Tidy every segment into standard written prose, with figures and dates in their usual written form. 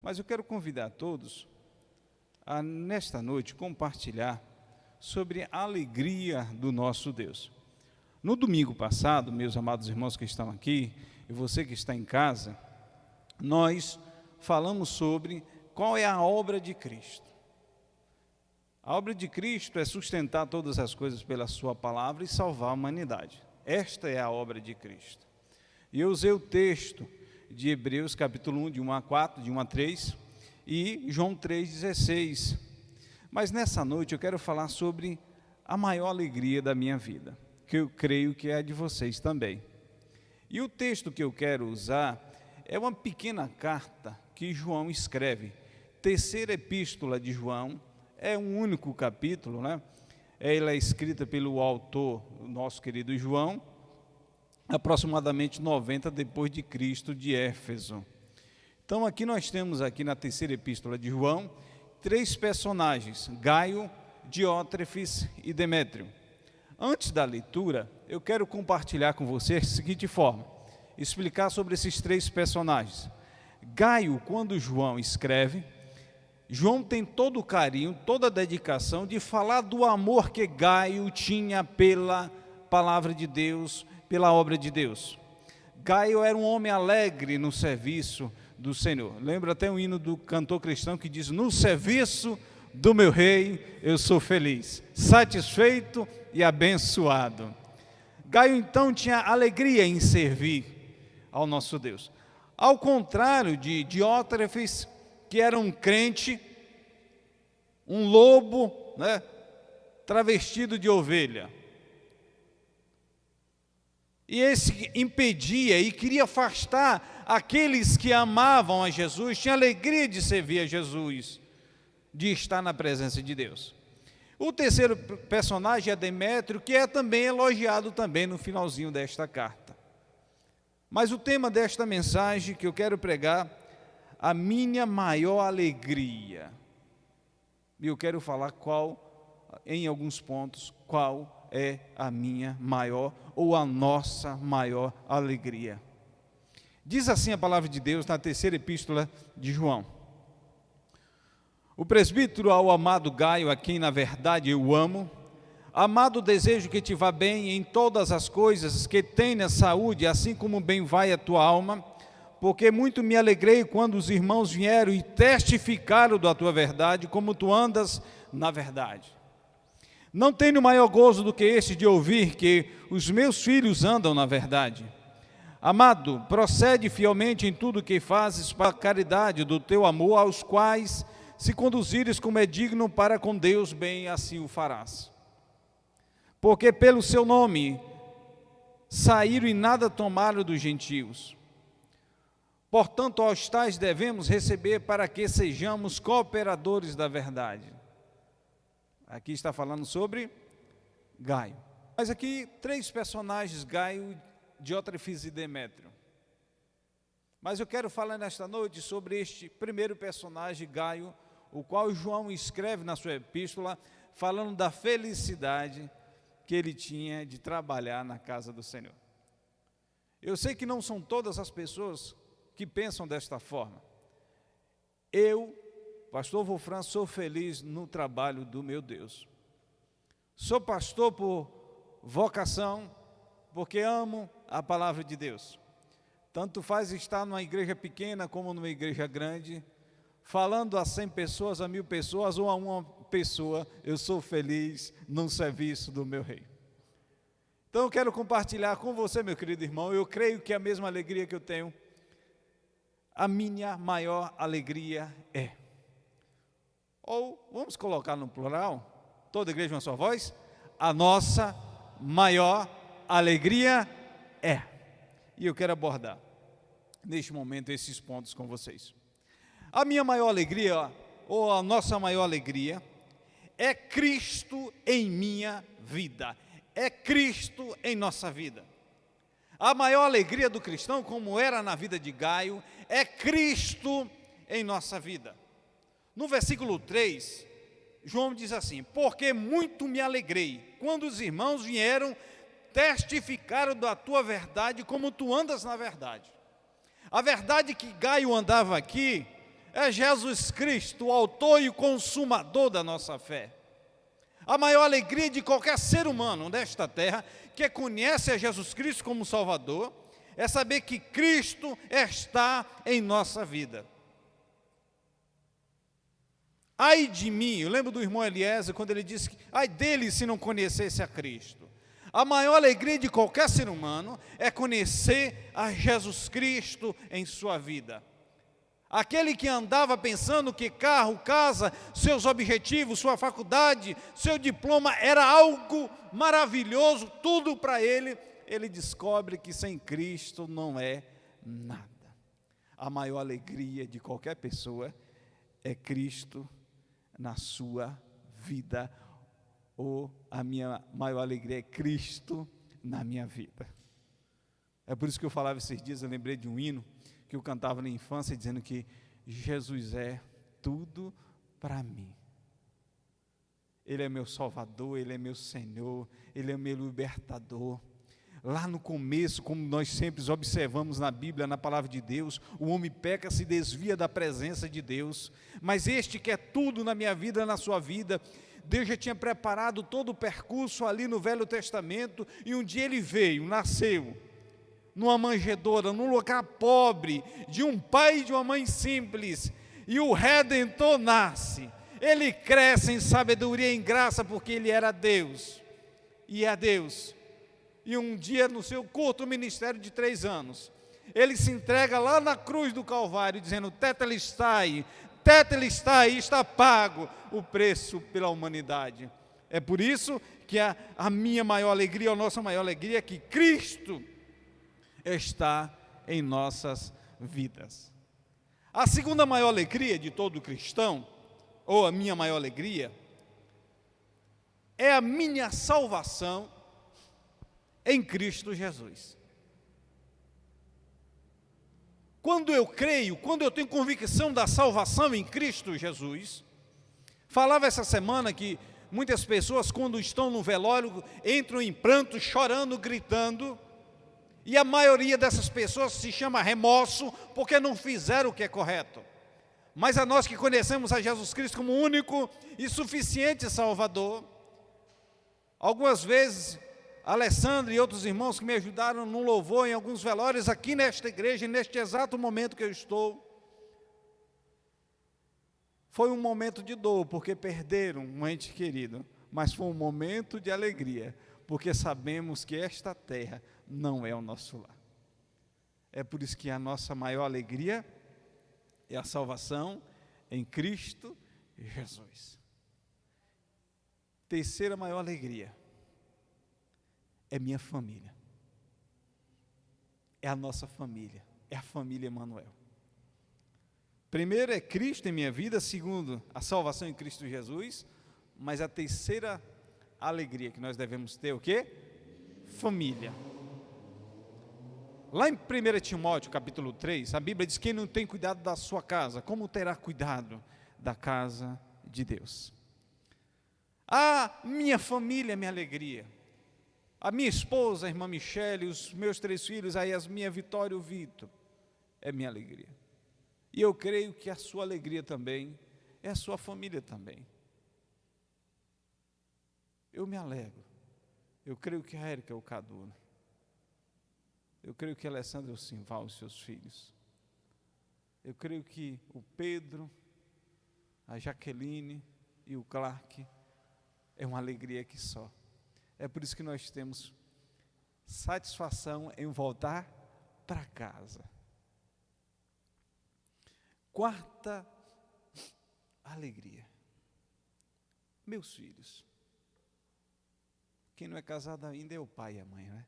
Mas eu quero convidar todos a, nesta noite, compartilhar sobre a alegria do nosso Deus. No domingo passado, meus amados irmãos que estão aqui, e você que está em casa, nós falamos sobre qual é a obra de Cristo. A obra de Cristo é sustentar todas as coisas pela sua palavra e salvar a humanidade. Esta é a obra de Cristo. E eu usei o texto de Hebreus capítulo 1, de 1 a 4, de 1 a 3, e João 3,16. Mas nessa noite eu quero falar sobre a maior alegria da minha vida, que eu creio que é a de vocês também. E o texto que eu quero usar é uma pequena carta que João escreve. Terceira epístola de João, é um único capítulo, né? Ela é escrita pelo autor, o nosso querido João, aproximadamente 90 depois de Cristo, de Éfeso. Então aqui nós temos aqui na terceira epístola de João, 3 personagens, Gaio, Diótrefes e Demétrio. Antes da leitura, eu quero compartilhar com você da seguinte forma, explicar sobre esses 3 personagens. Gaio, quando João escreve, João tem todo o carinho, toda a dedicação de falar do amor que Gaio tinha pela palavra de Deus, pela obra de Deus. Gaio era um homem alegre no serviço do Senhor. Lembra até um hino do cantor cristão que diz: no serviço do meu rei eu sou feliz, satisfeito e abençoado. Gaio então tinha alegria em servir ao nosso Deus. Ao contrário de Diótrefes, que era um crente, um lobo, né, travestido de ovelha. E esse impedia e queria afastar aqueles que amavam a Jesus, tinha alegria de servir a Jesus, de estar na presença de Deus. O terceiro personagem é Demétrio, que é também elogiado também no finalzinho desta carta. Mas o tema desta mensagem que eu quero pregar, a minha maior alegria. E eu quero falar em alguns pontos, qual é a minha maior ou a nossa maior alegria. Diz assim a palavra de Deus na terceira epístola de João. O presbítero ao amado Gaio, a quem na verdade eu amo, amado, desejo que te vá bem em todas as coisas, que tenha saúde, assim como bem vai a tua alma, porque muito me alegrei quando os irmãos vieram e testificaram da tua verdade, como tu andas na verdade. Não tenho maior gozo do que este de ouvir que os meus filhos andam na verdade. Amado, procede fielmente em tudo o que fazes para a caridade do teu amor, aos quais, se conduzires como é digno para com Deus, bem assim o farás. Porque pelo seu nome saíram e nada tomaram dos gentios. Portanto, aos tais devemos receber para que sejamos cooperadores da verdade. Aqui está falando sobre Gaio. Mas aqui 3 personagens, Gaio, Diótrefes e Demétrio. Mas eu quero falar nesta noite sobre este primeiro personagem, Gaio, o qual João escreve na sua epístola, falando da felicidade que ele tinha de trabalhar na casa do Senhor. Eu sei que não são todas as pessoas que pensam desta forma. Eu, pastor Wolfram, sou feliz no trabalho do meu Deus. Sou pastor por vocação, porque amo a palavra de Deus. Tanto faz estar numa igreja pequena como numa igreja grande, falando a 100 pessoas, a 1000 pessoas ou a uma pessoa, eu sou feliz no serviço do meu rei. Então eu quero compartilhar com você, meu querido irmão, eu creio que a mesma alegria que eu tenho, a minha maior alegria é. Ou, vamos colocar no plural, toda igreja uma só voz, a nossa maior alegria é. E eu quero abordar, neste momento, esses pontos com vocês. A minha maior alegria, ou a nossa maior alegria, é Cristo em minha vida. É Cristo em nossa vida. A maior alegria do cristão, como era na vida de Gaio, é Cristo em nossa vida. No versículo 3, João diz assim: porque muito me alegrei, quando os irmãos vieram, testificaram da tua verdade, como tu andas na verdade. A verdade que Gaio andava aqui, é Jesus Cristo, o autor e o consumador da nossa fé. A maior alegria de qualquer ser humano desta terra, que conhece a Jesus Cristo como Salvador, é saber que Cristo está em nossa vida. Ai de mim, eu lembro do irmão Eliezer, quando ele disse, ai dele se não conhecesse a Cristo. A maior alegria de qualquer ser humano é conhecer a Jesus Cristo em sua vida. Aquele que andava pensando que carro, casa, seus objetivos, sua faculdade, seu diploma era algo maravilhoso, tudo para ele, ele descobre que sem Cristo não é nada. A maior alegria de qualquer pessoa é Cristo na sua vida, ou a minha maior alegria é Cristo na minha vida. É por isso que eu falava esses dias, eu lembrei de um hino que eu cantava na infância, dizendo que Jesus é tudo para mim. Ele é meu Salvador, Ele é meu Senhor, Ele é meu libertador. Lá no começo, como nós sempre observamos na Bíblia, na palavra de Deus, o homem peca, se desvia da presença de Deus, mas este que é tudo na minha vida, na sua vida, Deus já tinha preparado todo o percurso ali no Velho Testamento, e um dia ele veio, nasceu, numa manjedoura, num lugar pobre, de um pai e de uma mãe simples, e o Redentor nasce, ele cresce em sabedoria e em graça, porque ele era Deus, e é Deus. E um dia, no seu curto ministério de 3 anos, ele se entrega lá na cruz do Calvário, dizendo, tetelestai, está pago o preço pela humanidade. É por isso que a minha maior alegria, a nossa maior alegria, é que Cristo está em nossas vidas. A segunda maior alegria de todo cristão, ou a minha maior alegria, é a minha salvação em Cristo Jesus. Quando eu creio, quando eu tenho convicção da salvação em Cristo Jesus, falava essa semana que muitas pessoas, quando estão no velório, entram em pranto, chorando, gritando, e a maioria dessas pessoas se chama remorso, porque não fizeram o que é correto. Mas a nós que conhecemos a Jesus Cristo como único e suficiente Salvador, algumas vezes, Alessandro e outros irmãos que me ajudaram no louvor em alguns velórios aqui nesta igreja, neste exato momento que eu estou, foi um momento de dor, porque perderam um ente querido, mas foi um momento de alegria, porque sabemos que esta terra não é o nosso lar. É por isso que a nossa maior alegria é a salvação em Cristo Jesus. Terceira maior alegria é minha família, é a nossa família, é a família Emanuel. Primeiro é Cristo em minha vida, segundo, a salvação em Cristo Jesus, mas a terceira alegria que nós devemos ter, o quê? Família. Lá em 1 Timóteo, capítulo 3, a Bíblia diz, quem não tem cuidado da sua casa, como terá cuidado da casa de Deus? A minha família é minha alegria. A minha esposa, a irmã Michele, os meus 3 filhos, a Yasmin, a Vitória e o Vitor, é minha alegria. E eu creio que a sua alegria também é a sua família também. Eu me alegro. Eu creio que a Érica é o Cadu. Eu creio que a Alessandra é o Simval, os seus filhos. Eu creio que o Pedro, a Jaqueline e o Clark é uma alegria que só. É por isso que nós temos satisfação em voltar para casa. Quarta alegria. Meus filhos. Quem não é casado ainda é o pai e a mãe, não é?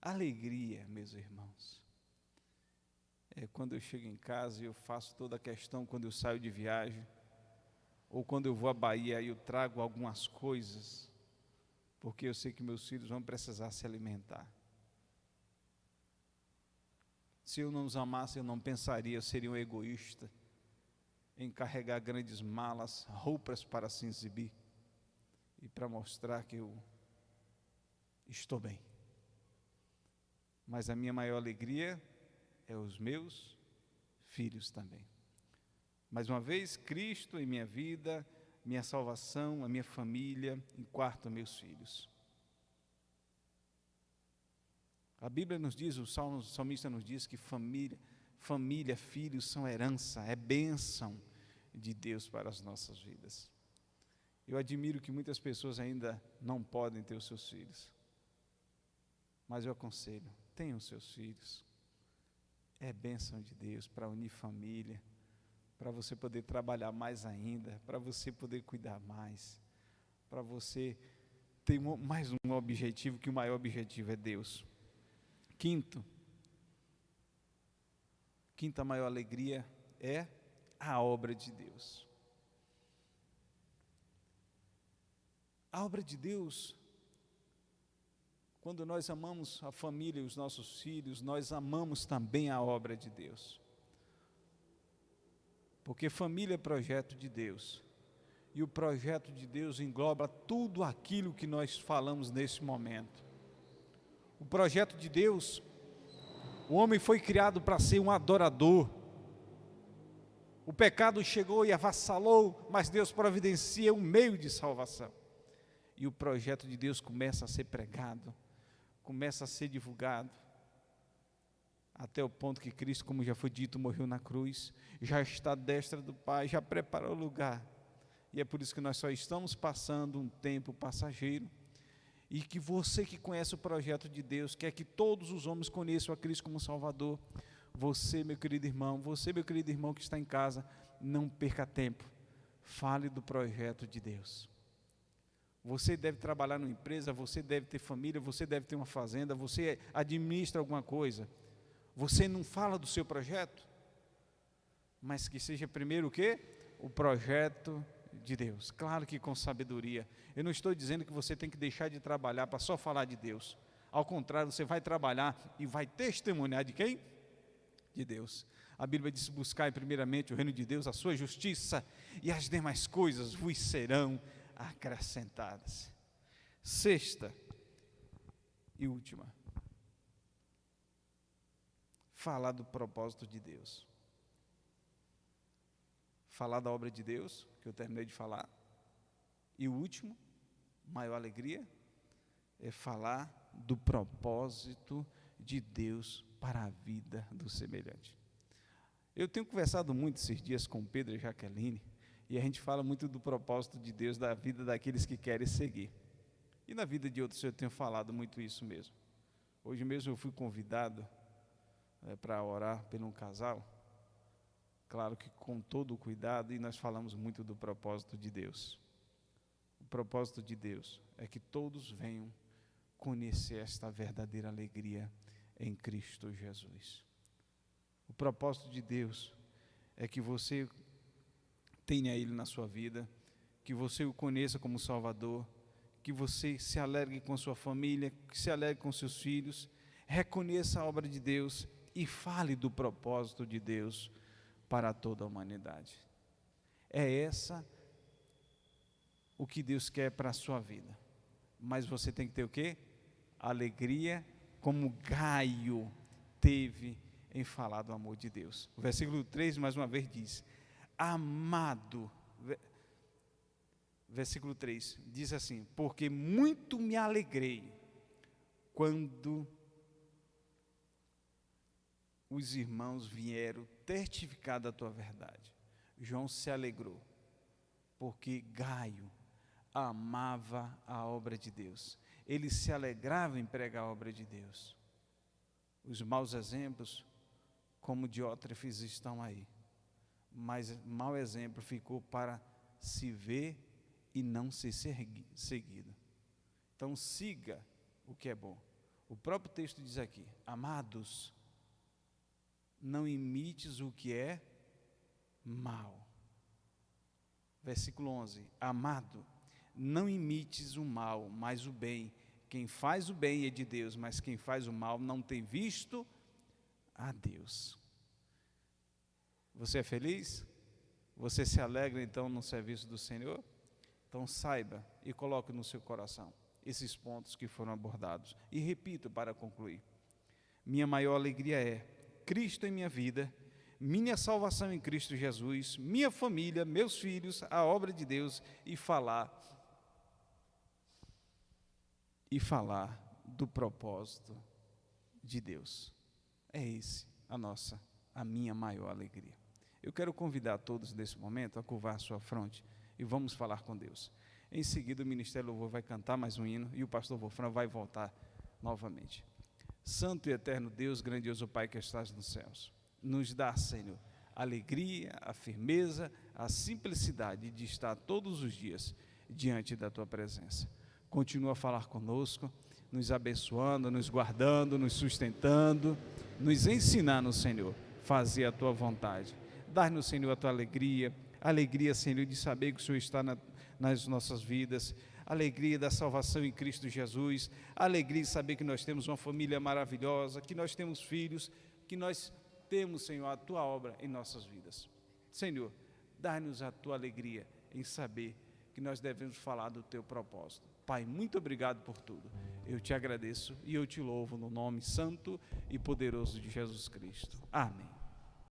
Alegria, meus irmãos, é quando eu chego em casa e eu faço toda a questão, quando eu saio de viagem, ou quando eu vou à Bahia e eu trago algumas coisas, porque eu sei que meus filhos vão precisar se alimentar. Se eu não os amasse, eu não pensaria, eu seria um egoísta em carregar grandes malas, roupas para se exibir e para mostrar que eu estou bem. Mas a minha maior alegria é os meus filhos também. Mais uma vez, Cristo em minha vida, minha salvação, a minha família, em quarto, meus filhos. A Bíblia nos diz, o salmista nos diz que família, filhos são herança, é bênção de Deus para as nossas vidas. Eu admiro que muitas pessoas ainda não podem ter os seus filhos, mas eu aconselho, tenham os seus filhos. É bênção de Deus para unir família, para você poder trabalhar mais ainda, para você poder cuidar mais, para você ter mais um objetivo, que o maior objetivo é Deus. Quinta maior alegria é a obra de Deus. A obra de Deus, quando nós amamos a família e os nossos filhos, nós amamos também a obra de Deus. Porque família é projeto de Deus. E o projeto de Deus engloba tudo aquilo que nós falamos nesse momento. O projeto de Deus, o homem foi criado para ser um adorador. O pecado chegou e avassalou, mas Deus providencia um meio de salvação. E o projeto de Deus começa a ser pregado, começa a ser divulgado, até o ponto que Cristo, como já foi dito, morreu na cruz, já está à destra do Pai, já preparou o lugar. E é por isso que nós só estamos passando um tempo passageiro, e que você que conhece o projeto de Deus, quer que todos os homens conheçam a Cristo como Salvador, você, meu querido irmão que está em casa, não perca tempo, fale do projeto de Deus. Você deve trabalhar numa empresa, você deve ter família, você deve ter uma fazenda, você administra alguma coisa. Você não fala do seu projeto, mas que seja primeiro o quê? O projeto de Deus. Claro que com sabedoria. Eu não estou dizendo que você tem que deixar de trabalhar para só falar de Deus. Ao contrário, você vai trabalhar e vai testemunhar de quem? De Deus. A Bíblia diz: buscai primeiramente o reino de Deus, a sua justiça, e as demais coisas vos serão acrescentadas. Sexta e última, falar do propósito de Deus. Falar da obra de Deus, que eu terminei de falar. E o último, maior alegria, é falar do propósito de Deus para a vida do semelhante. Eu tenho conversado muito esses dias com Pedro e Jaqueline, e a gente fala muito do propósito de Deus da vida daqueles que querem seguir. E na vida de outros eu tenho falado muito isso mesmo. Hoje mesmo eu fui convidado para orar por um casal, claro que com todo o cuidado, e nós falamos muito do propósito de Deus. O propósito de Deus é que todos venham conhecer esta verdadeira alegria em Cristo Jesus. O propósito de Deus é que você tenha Ele na sua vida, que você o conheça como Salvador, que você se alegre com a sua família, que se alegre com seus filhos, reconheça a obra de Deus e fale do propósito de Deus para toda a humanidade. É essa o que Deus quer para a sua vida. Mas você tem que ter o quê? Alegria, como Gaio teve em falar do amor de Deus. O versículo 3, mais uma vez, diz: amado, versículo 3, diz assim: porque muito me alegrei quando os irmãos vieram testificar da tua verdade. João se alegrou, porque Gaio amava a obra de Deus. Ele se alegrava em pregar a obra de Deus. Os maus exemplos, como Diótrefes, estão aí. Mas mau exemplo ficou para se ver e não ser seguido. Então siga o que é bom. O próprio texto diz aqui: amados, não imites o que é mal. Versículo 11: amado, não imites o mal, mas o bem. Quem faz o bem é de Deus, mas quem faz o mal não tem visto a Deus. Você é feliz? Você se alegra então no serviço do Senhor? Então saiba e coloque no seu coração esses pontos que foram abordados. E repito para concluir: minha maior alegria é Cristo em minha vida, minha salvação em Cristo Jesus, minha família, meus filhos, a obra de Deus e falar do propósito de Deus. É esse a minha maior alegria. Eu quero convidar todos nesse momento a curvar a sua fronte e vamos falar com Deus. Em seguida o Ministério Louvor vai cantar mais um hino e o pastor Wolfram vai voltar novamente. Santo e eterno Deus, grandioso Pai que estás nos céus, nos dá, Senhor, a alegria, a firmeza, a simplicidade de estar todos os dias diante da Tua presença. Continua a falar conosco, nos abençoando, nos guardando, nos sustentando, nos ensinando, Senhor, fazer a Tua vontade. Dar-nos, Senhor, a Tua alegria, Senhor, de saber que o Senhor está nas nossas vidas, alegria da salvação em Cristo Jesus, alegria de saber que nós temos uma família maravilhosa, que nós temos filhos, que nós temos, Senhor, a Tua obra em nossas vidas. Senhor, dá-nos a Tua alegria em saber que nós devemos falar do Teu propósito. Pai, muito obrigado por tudo. Eu te agradeço e eu te louvo no nome santo e poderoso de Jesus Cristo. Amém.